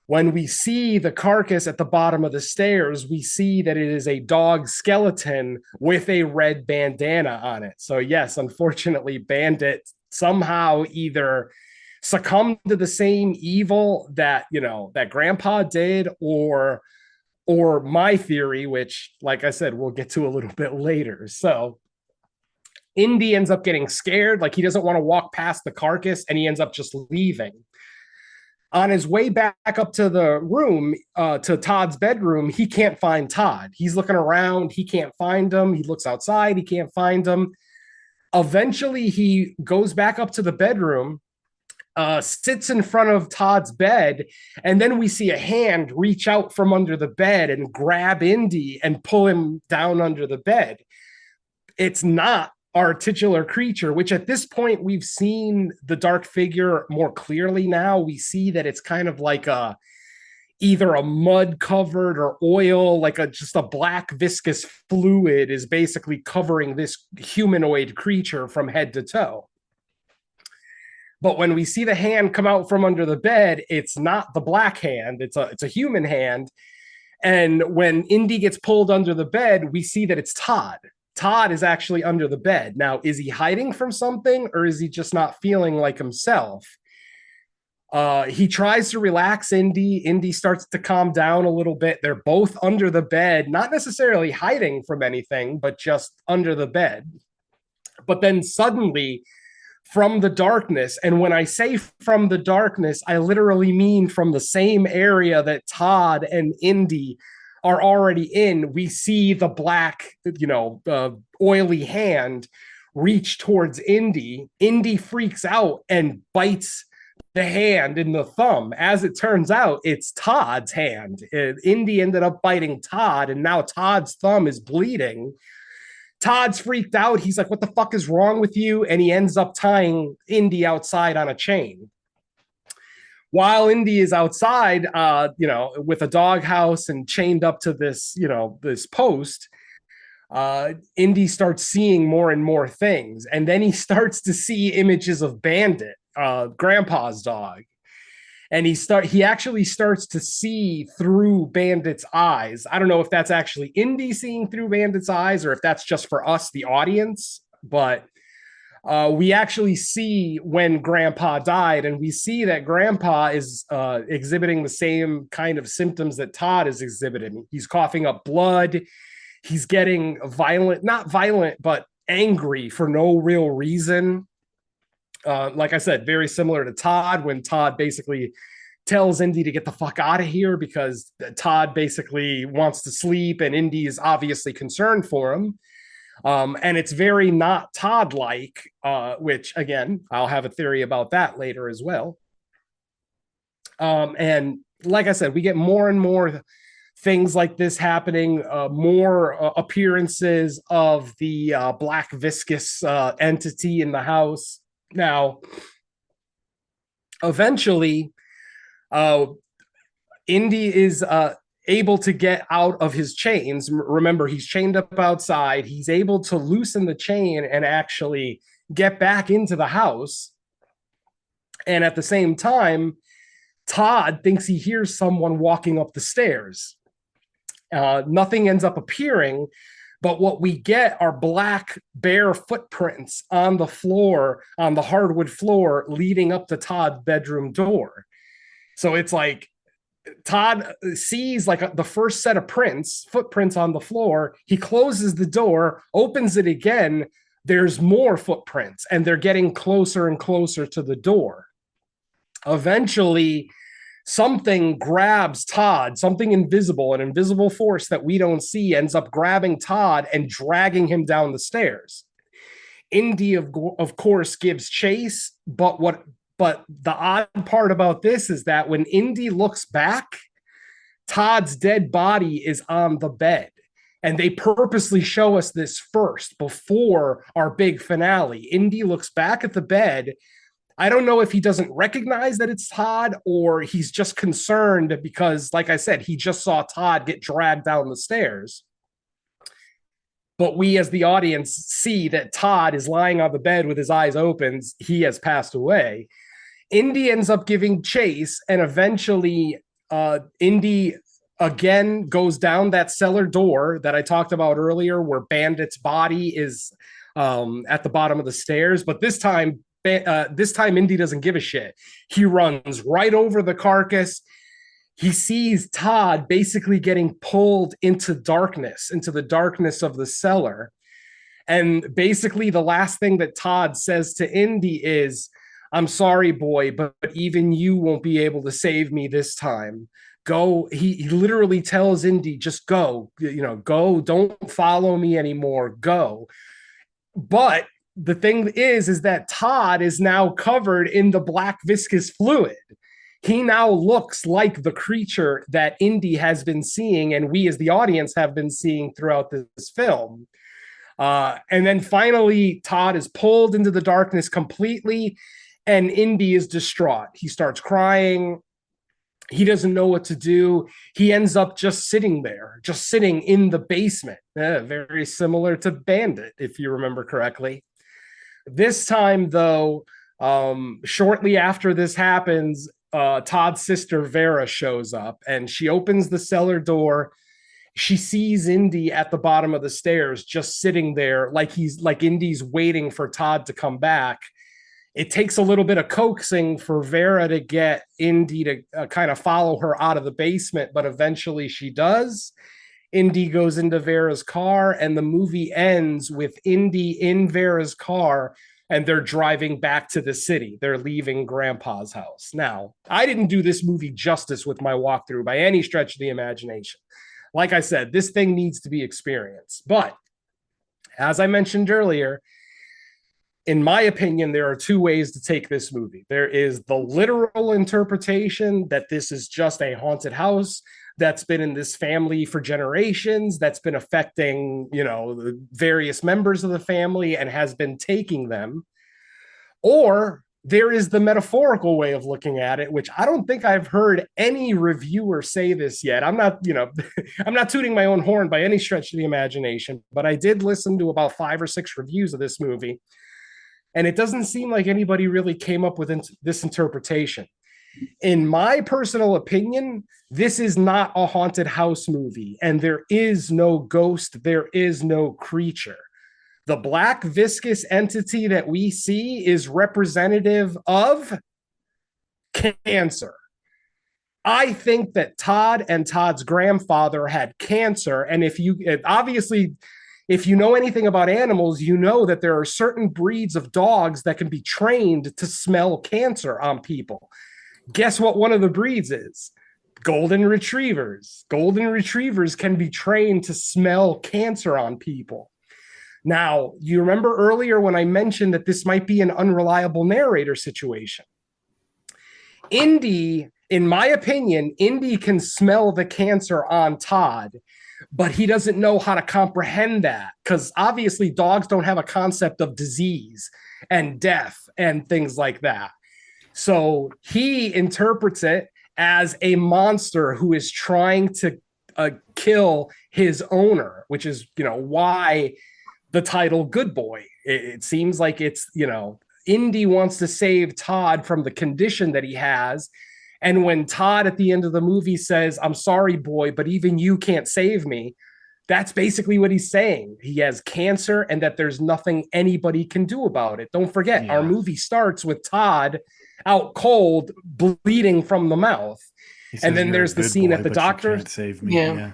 Speaker 3: When we see the carcass at the bottom of the stairs, we see that it is a dog skeleton with a red bandana on it. So yes, unfortunately, Bandit somehow either succumbed to the same evil that Grandpa did, or my theory, which, like I said, we'll get to a little bit later. So Indy ends up getting scared, like he doesn't want to walk past the carcass, and he ends up just leaving. On his way back up to the room, to Todd's bedroom, he can't find Todd. He's looking around. He can't find him. He looks outside. He can't find him. Eventually, he goes back up to the bedroom, sits in front of Todd's bed, and then we see a hand reach out from under the bed and grab Indy and pull him down under the bed. It's not our titular creature, which at this point we've seen the dark figure more clearly now. We see that it's kind of like either a mud covered or oil, like just a black viscous fluid is basically covering this humanoid creature from head to toe. But when we see the hand come out from under the bed, it's not the black hand, it's a human hand. And when Indy gets pulled under the bed, we see that it's Todd. Todd is actually under the bed. Now, is he hiding from something, or is he just not feeling like himself? He tries to relax Indy. Indy starts to calm down a little bit. They're both under the bed, not necessarily hiding from anything, but just under the bed. But then suddenly, from the darkness, and when I say from the darkness, I literally mean from the same area that Todd and Indy are already in, we see the black, oily hand reach towards Indy. Indy freaks out and bites the hand in the thumb. As it turns out, it's Todd's hand. Indy ended up biting Todd, and now Todd's thumb is bleeding. Todd's freaked out. He's like, what the fuck is wrong with you? And he ends up tying Indy outside on a chain. While Indy is outside, with a doghouse and chained up to this, this post, Indy starts seeing more and more things. And then he starts to see images of Bandit, Grandpa's dog. And he actually starts to see through Bandit's eyes. I don't know if that's actually Indy seeing through Bandit's eyes or if that's just for us, the audience, but we actually see when Grandpa died, and we see that Grandpa is exhibiting the same kind of symptoms that Todd is exhibiting. He's coughing up blood. He's getting not violent, but angry for no real reason. Like I said, very similar to Todd, when Todd basically tells Indy to get the fuck out of here because Todd basically wants to sleep, and Indy is obviously concerned for him. And it's very not Todd-like, which, again, I'll have a theory about that later as well. And like I said, we get more and more things like this happening, more appearances of the black viscous entity in the house. Now, eventually, Indy is able to get out of his chains. Remember, he's chained up outside. He's able to loosen the chain and actually get back into the house. And at the same time, Todd thinks he hears someone walking up the stairs. Nothing ends up appearing, but what we get are black bare footprints on the floor, on the hardwood floor, leading up to Todd's bedroom door. So it's like Todd sees like the first set of footprints on the floor. He closes the door, opens it again. There's more footprints, and they're getting closer and closer to the door. Eventually, something grabs Todd, something invisible, an invisible force that we don't see, ends up grabbing Todd and dragging him down the stairs. Indy, of course, gives chase, but the odd part about this is that when Indy looks back, Todd's dead body is on the bed. And they purposely show us this first before our big finale. Indy looks back at the bed. I don't know if he doesn't recognize that it's Todd or he's just concerned because, like I said, he just saw Todd get dragged down the stairs. But we as the audience see that Todd is lying on the bed with his eyes open. He has passed away. Indy ends up giving chase, and eventually Indy again goes down that cellar door that I talked about earlier where Bandit's body is at the bottom of the stairs. But this time Indy doesn't give a shit. He runs right over the carcass. He sees Todd basically getting pulled into the darkness of the cellar. And basically the last thing that Todd says to Indy is, "I'm sorry, boy, but even you won't be able to save me this time. Go." He literally tells Indy, "Just go, go, don't follow me anymore, go." But the thing is that Todd is now covered in the black viscous fluid. He now looks like the creature that Indy has been seeing, and we as the audience have been seeing throughout this film. And then finally, Todd is pulled into the darkness completely, and Indy is distraught. He starts crying. He doesn't know what to do. He ends up just sitting in the basement. Very similar to Bandit, if you remember correctly. This time, though, shortly after this happens, Todd's sister Vera shows up, and she opens the cellar door. She sees Indy at the bottom of the stairs, just sitting there like Indy's waiting for Todd to come back. It takes a little bit of coaxing for Vera to get Indy to kind of follow her out of the basement, but eventually she does. Indy goes into Vera's car, and the movie ends with Indy in Vera's car, and they're driving back to the city. They're leaving Grandpa's house. Now, I didn't do this movie justice with my walkthrough by any stretch of the imagination. Like I said, this thing needs to be experienced. But as I mentioned earlier, in my opinion, there are two ways to take this movie. There is the literal interpretation that this is just a haunted house that's been in this family for generations, that's been affecting, the various members of the family and has been taking them. Or there is the metaphorical way of looking at it, which I don't think I've heard any reviewer say this yet. I'm not, I'm not tooting my own horn by any stretch of the imagination, but I did listen to about 5 or 6 reviews of this movie. And it doesn't seem like anybody really came up with this interpretation. In my personal opinion, this is not a haunted house movie, and there is no ghost, there is no creature. The black viscous entity that we see is representative of cancer. I think that Todd and Todd's grandfather had cancer, and if you know anything about animals, you know that there are certain breeds of dogs that can be trained to smell cancer on people. Guess what one of the breeds is? Golden retrievers. Golden retrievers can be trained to smell cancer on people. Now, you remember earlier when I mentioned that this might be an unreliable narrator situation? Indy, in my opinion, Indy can smell the cancer on Todd, but he doesn't know how to comprehend that because obviously dogs don't have a concept of disease and death and things like that. So he interprets it as a monster who is trying to kill his owner, which is, why the title Good Boy. It seems like it's, Indy wants to save Todd from the condition that he has. And when Todd at the end of the movie says, "I'm sorry, boy, but even you can't save me," that's basically what he's saying. He has cancer and that there's nothing anybody can do about it. Don't forget, our movie starts with Todd out cold, bleeding from the mouth.
Speaker 2: He says,
Speaker 3: And then
Speaker 2: "You're a
Speaker 3: there's the
Speaker 2: good
Speaker 3: scene
Speaker 2: boy,
Speaker 3: at the
Speaker 2: but you
Speaker 3: doctor.
Speaker 2: can't save me."
Speaker 4: Yeah.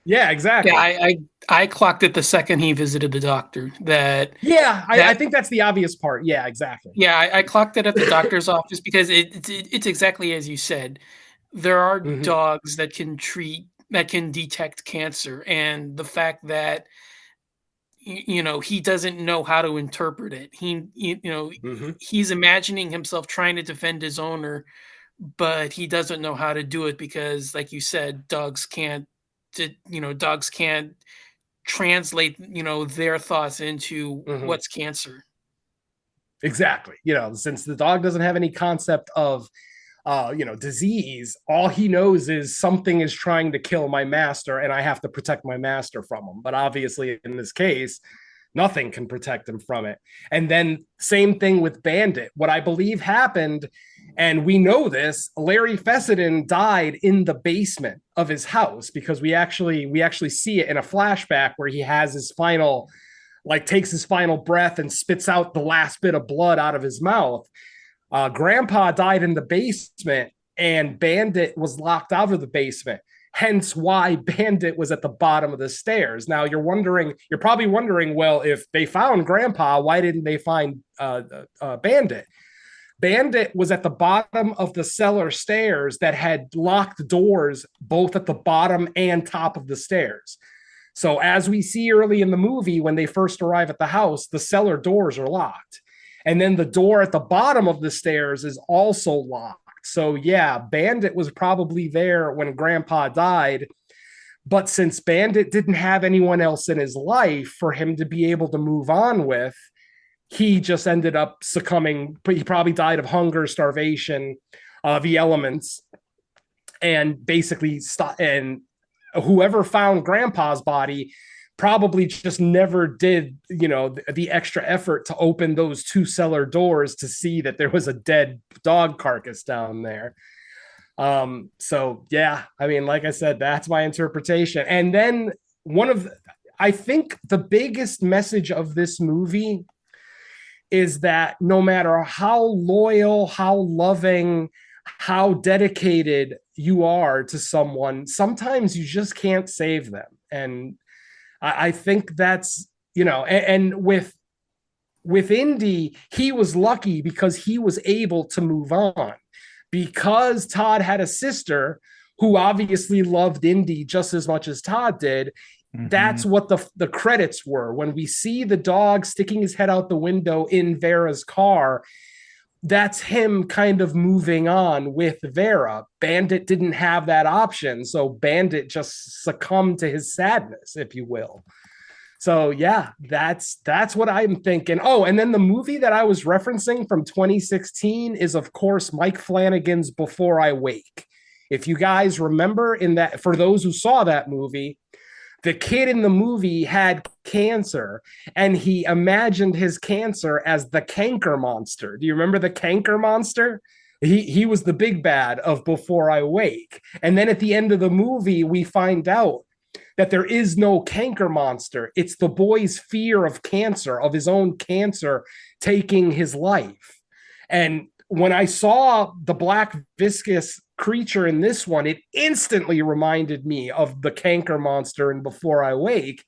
Speaker 3: Yeah, exactly.
Speaker 4: Yeah, I clocked it the second he visited the doctor.
Speaker 3: I think that's the obvious part. Yeah, exactly.
Speaker 4: Yeah, I clocked it at the doctor's office because it's exactly as you said. There are dogs that can detect cancer, and the fact that he doesn't know how to interpret it. He's imagining himself trying to defend his owner, but he doesn't know how to do it because, like you said, dogs can't translate their thoughts into what's cancer.
Speaker 3: Exactly. Since the dog doesn't have any concept of disease, all he knows is something is trying to kill my master and I have to protect my master from him. But obviously, in this case, nothing can protect him from it. And then, same thing with Bandit. What I believe happened, and we know this, Larry Fessenden died in the basement of his house because we actually see it in a flashback where he has his final, like, takes his final breath and spits out the last bit of blood out of his mouth. Grandpa died in the basement and Bandit was locked out of the basement. Hence why Bandit was at the bottom of the stairs. Now you're probably wondering, well, if they found Grandpa, why didn't they find Bandit? Bandit was at the bottom of the cellar stairs that had locked doors both at the bottom and top of the stairs. So as we see early in the movie, when they first arrive at the house, the cellar doors are locked. And then the door at the bottom of the stairs is also locked. So yeah, Bandit was probably there when Grandpa died. But since Bandit didn't have anyone else in his life for him to be able to move on with, he just ended up succumbing. He probably died of hunger, starvation, the elements, and basically and whoever found Grandpa's body probably just never did, the extra effort to open those two cellar doors to see that there was a dead dog carcass down there. So yeah, I mean, like I said, that's my interpretation. And then I think the biggest message of this movie is that no matter how loyal, how loving, how dedicated you are to someone, sometimes you just can't save them. And I think that's, and with Indy, he was lucky because he was able to move on. Because Todd had a sister who obviously loved Indy just as much as Todd did. That's what the credits were. When we see the dog sticking his head out the window in Vera's car, that's him kind of moving on with Vera. Bandit didn't have that option, so Bandit just succumbed to his sadness, if you will. So yeah, that's what I'm thinking. Oh, and then the movie that I was referencing from 2016 is, of course, Mike Flanagan's Before I Wake. If you guys remember, in that, for those who saw that movie, the kid in the movie had cancer and he imagined his cancer as the canker monster. Do you remember the canker monster? He was the big bad of Before I Wake. And then at the end of the movie, we find out that there is no canker monster. It's the boy's fear of cancer, of his own cancer taking his life. And when I saw the black viscous creature in this one, it instantly reminded me of the canker monster in Before I Wake.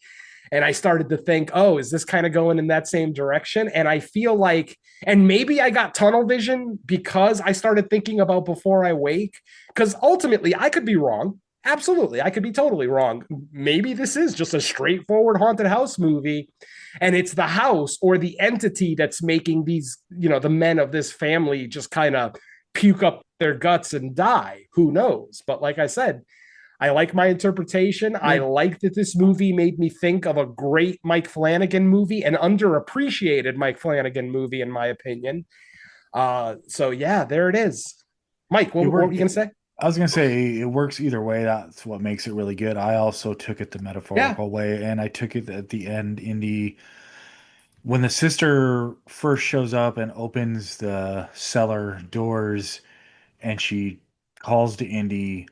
Speaker 3: And I started to think, oh, is this kind of going in that same direction? And I feel like, and maybe I got tunnel vision because I started thinking about Before I Wake, because ultimately I could be wrong. Absolutely. I could be totally wrong. Maybe this is just a straightforward haunted house movie. And it's the house or the entity that's making these, the men of this family just kind of puke up their guts and die. Who knows? But like I said, I like my interpretation. I like that this movie made me think of a great Mike Flanagan movie, an underappreciated Mike Flanagan movie, in my opinion. So yeah, there it is. Mike, what were you going to say?
Speaker 2: I was going to say it works either way. That's what makes it really good. I also took it the metaphorical way, and I took it at the end when the sister first shows up and opens the cellar doors and she calls to Indy.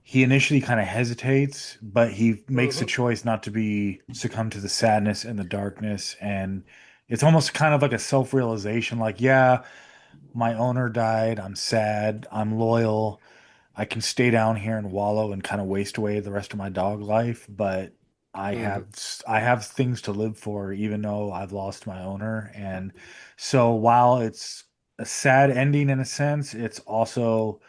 Speaker 2: He initially kind of hesitates, but he makes the
Speaker 3: Mhm.
Speaker 2: choice not to be succumb to the sadness and the darkness. And it's almost kind of like a self-realization, like, yeah, my owner died. I'm sad. I'm loyal. I can stay down here and wallow and kind of waste away the rest of my dog life, but
Speaker 3: Mhm.
Speaker 2: I have things to live for, even though I've lost my owner. And so while it's a sad ending in a sense, it's also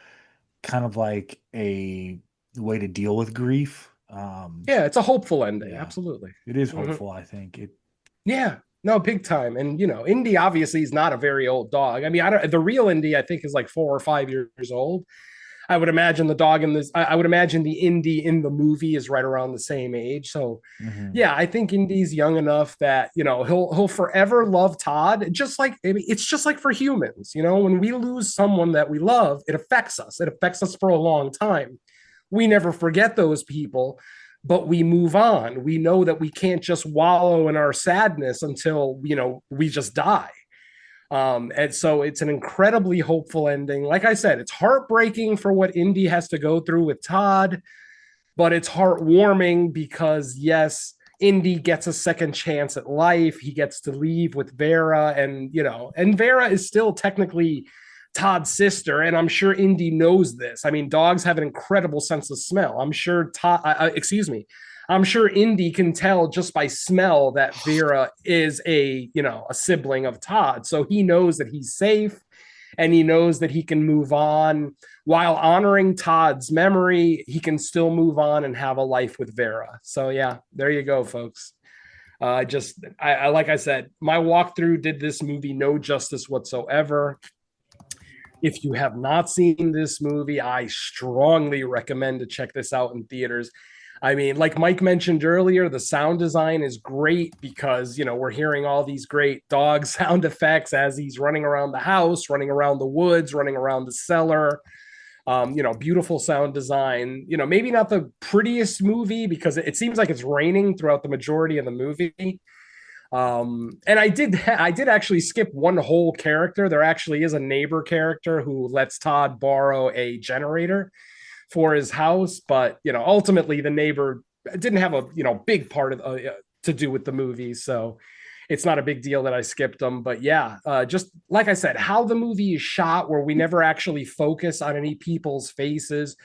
Speaker 2: kind of like a way to deal with grief.
Speaker 3: Yeah, it's a hopeful ending.
Speaker 2: Yeah,
Speaker 3: Absolutely.
Speaker 2: it is
Speaker 3: Mhm.
Speaker 2: hopeful, I think. It
Speaker 3: Yeah, no, big time. And Indy obviously is not a very old dog. I mean, I don't. The real Indy, I think, is like 4 or 5 years old. I would imagine the dog in this. I would imagine the Indy in the movie is right around the same age. So,
Speaker 2: mhm.
Speaker 3: yeah, I think Indy's young enough that he'll forever love Todd. Just like, I mean, it's just like for humans. When we lose someone that we love, it affects us. It affects us for a long time. We never forget those people, but we move on. We know that we can't just wallow in our sadness until we just die. And so it's an incredibly hopeful ending. Like I said, it's heartbreaking for what Indy has to go through with Todd, but it's heartwarming because, yes, Indy gets a second chance at life. He gets to leave with Vera, and Vera is still technically Todd's sister, and I'm sure Indy knows this. I mean, dogs have an incredible sense of smell. I'm sure excuse me, I'm sure Indy can tell just by smell that Vera is a sibling of Todd. So he knows that he's safe, and he knows that he can move on while honoring Todd's memory. He can still move on and have a life with Vera. So yeah, there you go, folks. I like I said, my walkthrough did this movie no justice whatsoever. If you have not seen this movie, I strongly recommend to check this out in theaters. I mean, like Mike mentioned earlier, the sound design is great because, we're hearing all these great dog sound effects as he's running around the house, running around the woods, running around the cellar. Beautiful sound design. Maybe not the prettiest movie because it seems like it's raining throughout the majority of the movie. And I did actually skip one whole character. There actually is a neighbor character who lets Todd borrow a generator for his house, but ultimately the neighbor didn't have a big part of to do with the movie, so it's not a big deal that I skipped them. But yeah, just like I said, how the movie is shot, where we never actually focus on any people's faces.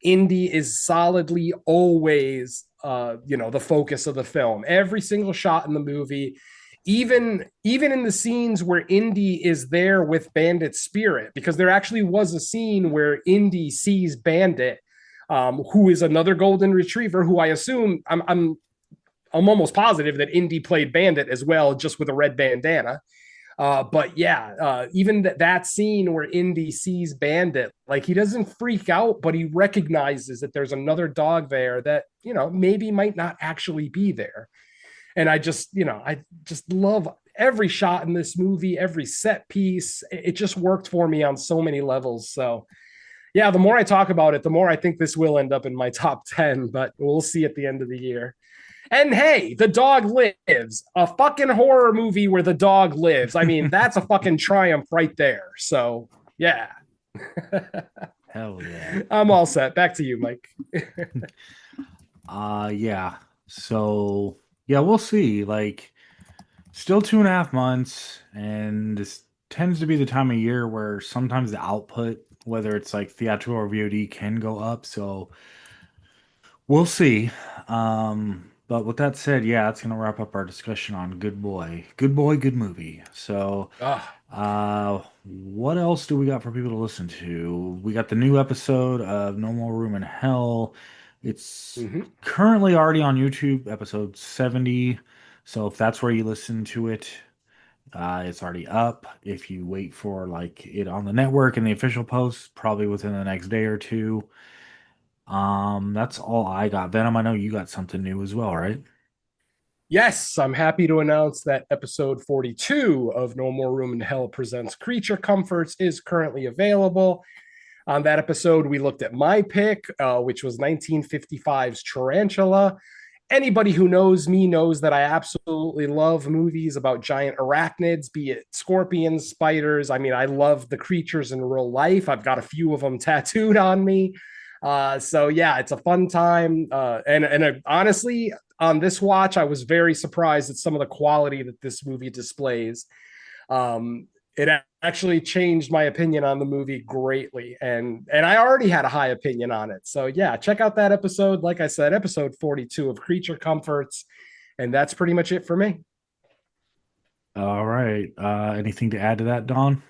Speaker 3: Indy is solidly always the focus of the film. Every single shot in the movie, even in the scenes where Indy is there with Bandit Spirit, because there actually was a scene where Indy sees Bandit, who is another golden retriever, who I assume I'm almost positive that Indy played Bandit as well, just with a red bandana. But yeah, even that scene where Indy sees Bandit, like, he doesn't freak out, but he recognizes that there's another dog there that maybe might not actually be there. And I just love every shot in this movie, every set piece. It just worked for me on so many levels. So yeah, the more I talk about it, the more I think this will end up in my top 10, but we'll see at the end of the year. And hey, the dog lives. A fucking horror movie where the dog lives. I mean, that's a fucking triumph right there. So, yeah.
Speaker 2: Hell yeah.
Speaker 3: I'm all set. Back to you, Mike.
Speaker 2: Yeah. So yeah, we'll see. Like, still 2.5 months, and this tends to be the time of year where sometimes the output, whether it's like theatrical or VOD, can go up. So we'll see. But with that said, yeah, that's gonna wrap up our discussion on Good Boy. Good Boy, good movie. So
Speaker 3: Ah,
Speaker 2: what else do we got for people to listen to? We got the new episode of No More Room in Hell. It's
Speaker 3: mhm.
Speaker 2: currently already on YouTube, episode 70. So if that's where you listen to it, it's already up. If you wait for like it on the network and the official post, probably within the next day or two. That's all I got. Venom, I know you got something new as well, right?
Speaker 3: Yes, I'm happy to announce that episode 42 of No More Room in Hell presents Creature Comforts is currently available. On that episode, we looked at my pick, which was 1955's Tarantula. anybody who knows me knows that I absolutely love movies about giant arachnids, be it scorpions, spiders. I mean, I love the creatures in real life. I've got a few of them tattooed on me. So yeah, it's a fun time. And honestly, on this watch, I was very surprised at some of the quality that this movie displays. It actually changed my opinion on the movie greatly, and I already had a high opinion on it. So yeah, check out that episode. Like I said, episode 42 of Creature Comforts, and that's pretty much it for me.
Speaker 2: All right. Anything to add to that, Don?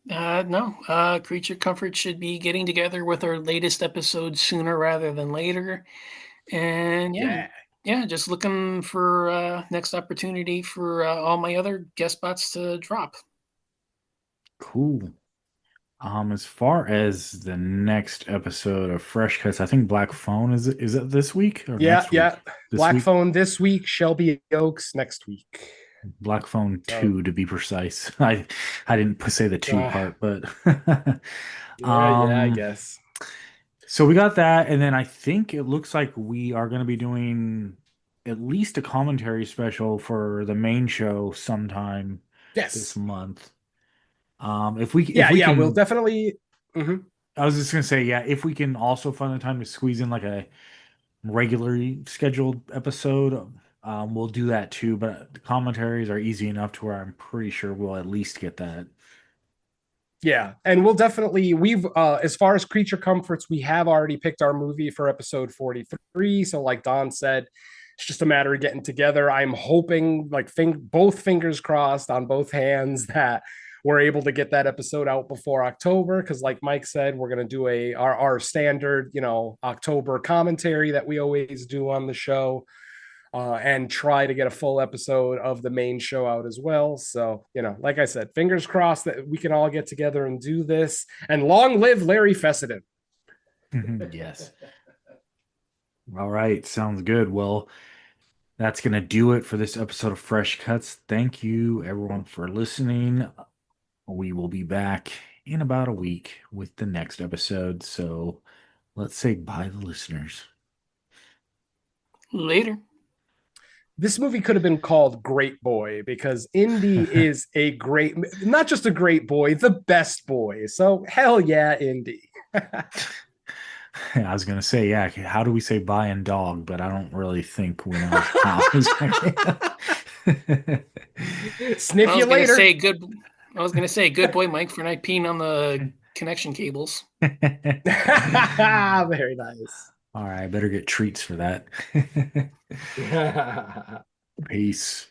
Speaker 4: No, Creature Comfort should be getting together with our latest episode sooner rather than later. And yeah, just looking for next opportunity for all my other guest spots to drop.
Speaker 2: Cool. As far as the next episode of Fresh Cuts, I think Black Phone is it this week or
Speaker 3: Yeah,
Speaker 2: next week?
Speaker 3: yeah.
Speaker 2: This
Speaker 3: Black
Speaker 2: week?
Speaker 3: Phone this week, Shelby Oaks next week.
Speaker 2: Black Phone 2 to be precise. I didn't say the 2 part, but
Speaker 3: yeah, I guess.
Speaker 2: So we got that, and then I think it looks like we are going to be doing at least a commentary special for the main show sometime this
Speaker 3: Yes.
Speaker 2: month. If we
Speaker 3: Yeah,
Speaker 2: can,
Speaker 3: we'll definitely. Mhm.
Speaker 2: I was just gonna say, yeah, if we can also find the time to squeeze in like a regularly scheduled episode, we'll do that too. But the commentaries are easy enough to where I'm pretty sure we'll at least get that.
Speaker 3: Yeah, and we'll definitely we've as far as Creature Comforts, we have already picked our movie for episode 43. So like Don said, it's just a matter of getting together. I'm hoping, like, both fingers crossed on both hands, that we're able to get that episode out before October. Because like Mike said, we're gonna do our standard, October commentary that we always do on the show. And try to get a full episode of the main show out as well. So, like I said, fingers crossed that we can all get together and do this. And long live Larry Fessenden.
Speaker 2: Yes. All right, sounds good. Well, that's gonna do it for this episode of Fresh Cuts. Thank you, everyone, for listening. We will be back in about a week with the next episode. So let's say bye to the listeners.
Speaker 4: Later.
Speaker 3: This movie could have been called Great Boy, because Indy is not just a great boy, the best boy. So hell yeah, Indy.
Speaker 2: I was gonna say, yeah, how do we say bye and dog? But I don't really think we know how.
Speaker 3: Sniff you later.
Speaker 4: I was gonna say good boy, Mike, for not peeing on the connection cables.
Speaker 3: Very nice.
Speaker 2: All right, I better get treats for that. Peace.